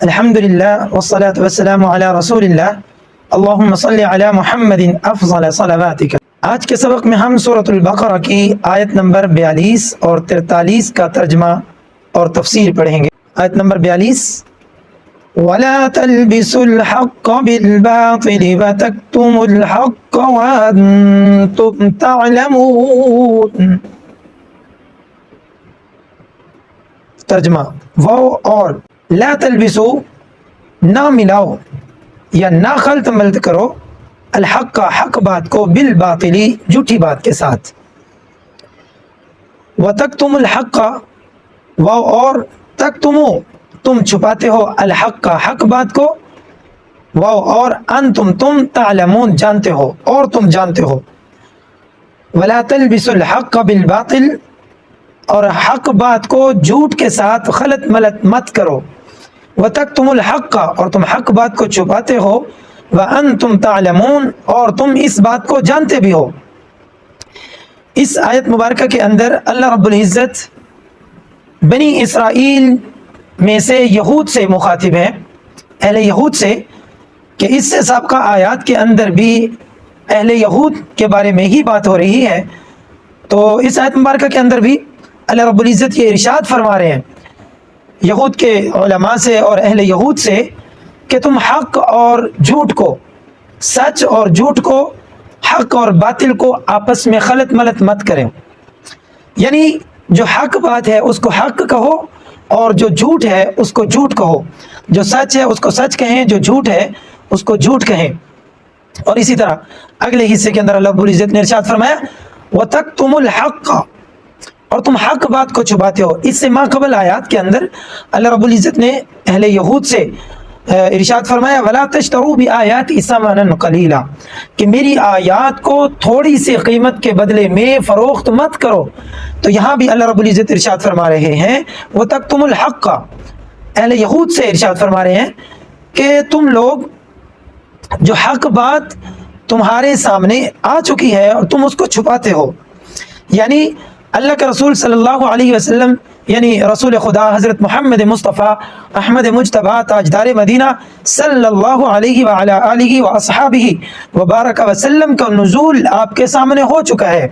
الحمدللہ والصلاة والسلام علی رسول اللہ اللہم صلی علی محمد افضل صلواتک۔ آج کے سبق میں ہم سورۃ البقرہ کی آیت نمبر 42 اور 43 کا ترجمہ اور تفسیر پڑھیں گے۔ آیت نمبر 42، وَلَا تَلْبِسُوا الْحَقَّ بِالْبَاطِلِ وَتَكْتُمُوا الْحَقَّ وَأَنْتُمْ تَعْلَمُونَ۔ ترجمہ، وہ اور لا تلبسو، نہ ملاؤ یا نہ خلط ملط کرو، الحق کا حق بات کو، بالباطلی جھوٹی بات کے ساتھ، وتکتم الحق کا، وہ اور تکتمو تم چھپاتے ہو، الحق کا حق بات کو، وہ اور انتم تم تعلمون جانتے ہو اور تم جانتے ہو، ولا تلبسوا الحق بالباطل اور حق بات کو جھوٹ کے ساتھ خلط ملط مت کرو، وَتَكْتُمُ الْحَقَّ اور تم حق بات کو چھپاتے ہو، وَأَنْتُمْ تَعْلَمُونَ اور تم اس بات کو جانتے بھی ہو۔ اس آیت مبارکہ کے اندر اللہ رب العزت بنی اسرائیل میں سے یہود سے مخاطب ہے، اہل یہود سے، کہ اس سے سابقہ آیات کے اندر بھی اہل یہود کے بارے میں ہی بات ہو رہی ہے، تو اس آیت مبارکہ کے اندر بھی اللہ رب العزت یہ ارشاد فرما رہے ہیں یہود کے علماء سے اور اہل یہود سے کہ تم حق اور جھوٹ کو، سچ اور جھوٹ کو، حق اور باطل کو آپس میں خلط ملط مت کریں، یعنی جو حق بات ہے اس کو حق کہو اور جو جھوٹ ہے اس کو جھوٹ کہو، جو سچ ہے اس کو سچ کہیں، جو جھوٹ ہے اس کو جھوٹ کہیں۔ اور اسی طرح اگلے حصے کے اندر اللہ رب العزت نے ارشاد فرمایا وَتَكْتُمُ الْحَقَّ اور تم حق بات کو چھپاتے ہو۔ اس سے ما قبل آیات کے اندر اللہ رب العزت نے اہل یہود سے ارشاد فرمایا وَلَا تَشْتَرُوا بِآيَاتِ ثَمَنًا قَلِيلًا کہ میری آیات کو تھوڑی سی قیمت کے بدلے میں فروخت مت کرو، تو یہاں بھی اللہ رب العزت ارشاد فرما رہے ہیں وَتَكْتُمُ الْحَقَّ، اہل یہود سے ارشاد فرما رہے ہیں کہ تم لوگ جو حق بات تمہارے سامنے آ چکی ہے اور تم اس کو چھپاتے ہو، یعنی اللہ کے رسول صلی اللہ علیہ وسلم یعنی رسول خدا حضرت محمد مصطفیٰ احمد مجتبیٰ تاجدار مدینہ صلی اللہ علیہ وعلی آلہ واصحابہ وبارک وسلم کا نزول آپ کے سامنے ہو چکا ہے،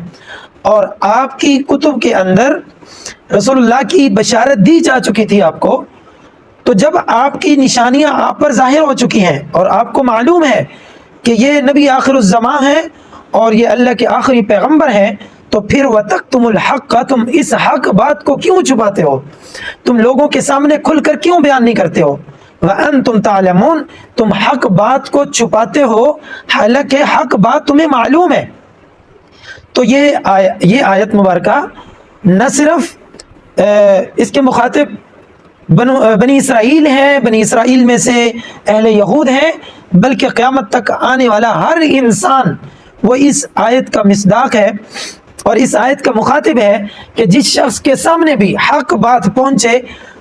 اور آپ کی کتب کے اندر رسول اللہ کی بشارت دی جا چکی تھی آپ کو، تو جب آپ کی نشانیاں آپ پر ظاہر ہو چکی ہیں اور آپ کو معلوم ہے کہ یہ نبی آخر الزمان ہیں اور یہ اللہ کے آخری پیغمبر ہیں، تو پھر وَتَكْتُمُ الْحَقَّ تم اس حق بات کو کیوں چھپاتے ہو، تم لوگوں کے سامنے کھل کر کیوں بیان نہیں کرتے ہو، وَأَنْتُمْ تَعْلَمُونَ تم حق بات کو چھپاتے ہو حالانکہ حق بات تمہیں معلوم ہے۔ تو یہ آیت مبارکہ نہ صرف اس کے مخاطب بنی اسرائیل ہیں، بنی اسرائیل میں سے اہل یہود ہیں، بلکہ قیامت تک آنے والا ہر انسان وہ اس آیت کا مصداق ہے اور اس آیت کا مخاطب ہے کہ جس شخص کے سامنے بھی حق بات پہنچے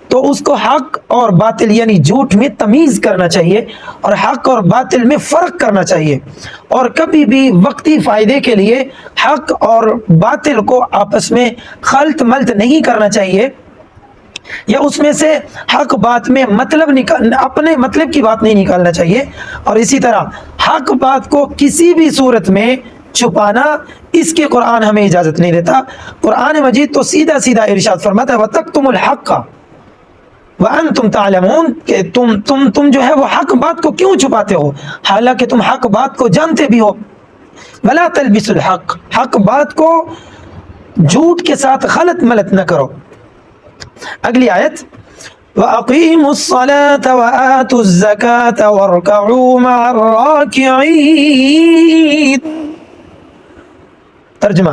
تو اس کو حق اور باطل یعنی جھوٹ میں تمیز کرنا چاہیے اور حق اور باطل میں فرق کرنا چاہیے، اور کبھی بھی وقتی فائدے کے لیے حق اور باطل کو آپس میں خلط ملط نہیں کرنا چاہیے، یا اس میں سے حق بات میں اپنے مطلب کی بات نہیں نکالنا چاہیے، اور اسی طرح حق بات کو کسی بھی صورت میں چھپانا اس کے قرآن ہمیں اجازت نہیں دیتا۔ قرآن مجید تو سیدھا سیدھا ارشاد فرماتا ہے وَتَكْتُمُ الْحَقَّ وَأَنْتُمْ تَعْلَمُونَ کہ تم جو ہے وہ حق بات کو کیوں چھپاتے ہو حالانکہ تم حق بات کو جانتے بھی ہو۔ وَلَا تَلْبِسُوا الْحَقَّ حق بات کو جھوٹ کے ساتھ خلط ملط نہ کرو۔ اگلی آیت وَأَقِيمُوا الصَّلَاةَ وَآتُوا الزَّكَاةَ وَارْكَعُوا مَعَ الرَّاكِعِينَ۔ ترجمہ،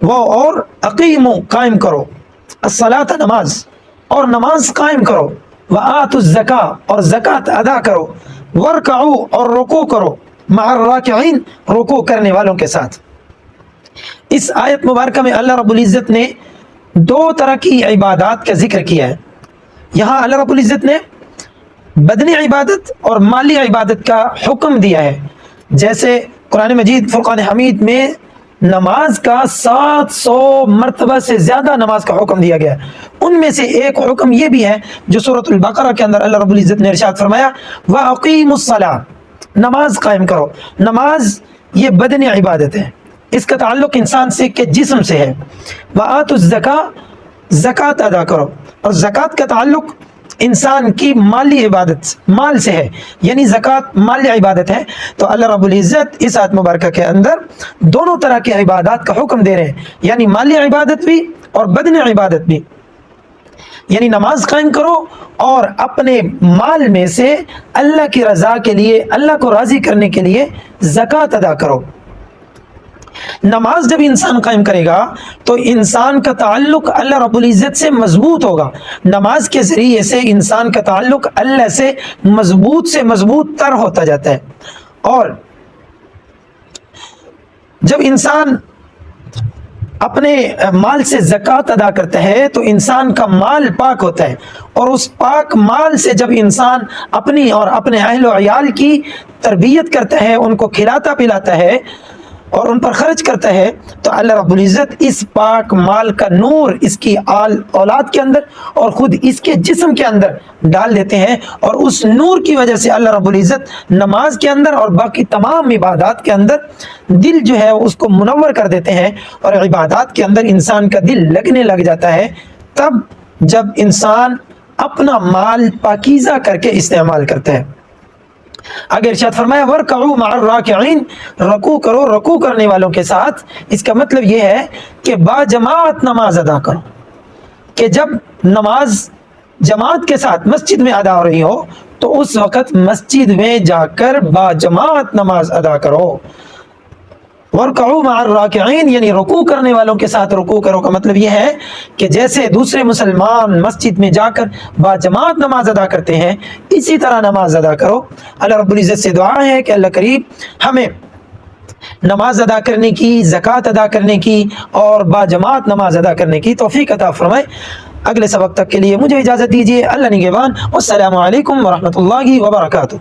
وہ اور اقیموا قائم کرو، الصلاۃ نماز، اور نماز قائم کرو، وآتوا الزکاۃ اور زکوٰۃ ادا کرو، وارکعوا اور رکوع کرو، مع الراکعین رکوع کرنے والوں کے ساتھ۔ اس آیت مبارکہ میں اللہ رب العزت نے دو طرح کی عبادات کا ذکر کیا ہے۔ یہاں اللہ رب العزت نے بدنی عبادت اور مالی عبادت کا حکم دیا ہے، جیسے قرآن مجید فرقان حمید میں نماز کا 700 مرتبہ سے زیادہ نماز کا حکم دیا گیا ہے. ان میں سے ایک حکم یہ بھی ہے جو سورۃ البقرہ کے اندر اللہ رب العزت نے ارشاد فرمایا وَأَقِيمُوا الصَّلَاةَ، نماز قائم کرو. نماز یہ بدنی عبادت ہے، اس کا تعلق انسان سے کے جسم سے ہے. وَآتُوا الزَّكَاةَ، زکوٰۃ ادا کرو. اور زکوٰۃ کا تعلق انسان کی مالی عبادت مال سے ہے، یعنی زکوٰۃ مالی عبادت ہے. تو اللہ رب العزت اس آیت مبارکہ کے اندر دونوں طرح کی عبادات کا حکم دے رہے ہیں، یعنی مالی عبادت بھی اور بدنی عبادت بھی. یعنی نماز قائم کرو اور اپنے مال میں سے اللہ کی رضا کے لیے، اللہ کو راضی کرنے کے لیے زکوٰۃ ادا کرو. نماز جب انسان قائم کرے گا تو انسان کا تعلق اللہ رب العزت سے مضبوط ہوگا. نماز کے ذریعے سے انسان کا تعلق اللہ سے مضبوط تر ہوتا جاتا ہے. اور جب انسان اپنے مال سے زکوٰۃ ادا کرتا ہے تو انسان کا مال پاک ہوتا ہے، اور اس پاک مال سے جب انسان اپنی اور اپنے اہل و عیال کی تربیت کرتا ہے، ان کو کھلاتا پلاتا ہے اور ان پر خرچ کرتا ہے، تو اللہ رب العزت اس پاک مال کا نور اس کی اولاد کے اندر اور خود اس کے جسم کے اندر ڈال دیتے ہیں. اور اس نور کی وجہ سے اللہ رب العزت نماز کے اندر اور باقی تمام عبادات کے اندر دل جو ہے اس کو منور کر دیتے ہیں، اور عبادات کے اندر انسان کا دل لگنے لگ جاتا ہے تب جب انسان اپنا مال پاکیزہ کر کے استعمال کرتا ہے. اگر ارشاد فرمایا وَارْكَعُوا مَعَ الرَّاكِعِينَ، رکوع کرو رکوع کرنے والوں کے ساتھ. اس کا مطلب یہ ہے کہ با جماعت نماز ادا کرو، کہ جب نماز جماعت کے ساتھ مسجد میں ادا ہو رہی ہو تو اس وقت مسجد میں جا کر با جماعت نماز ادا کرو. وَارْكَعُوا مَعَ الرَّاكِعِينَ یعنی رکوع کرنے والوں کے ساتھ رکوع کرو کا مطلب یہ ہے کہ جیسے دوسرے مسلمان مسجد میں جا کر با جماعت نماز ادا کرتے ہیں اسی طرح نماز ادا کرو. اللہ رب العزت سے دعا ہے کہ اللہ کریم ہمیں نماز ادا کرنے کی، زکوٰۃ ادا کرنے کی اور با جماعت نماز ادا کرنے کی توفیق عطا فرمائے. اگلے سبق تک کے لیے مجھے اجازت دیجیے. اللہ نگہبان. والسلام علیکم ورحمۃ اللہ وبرکاتہ.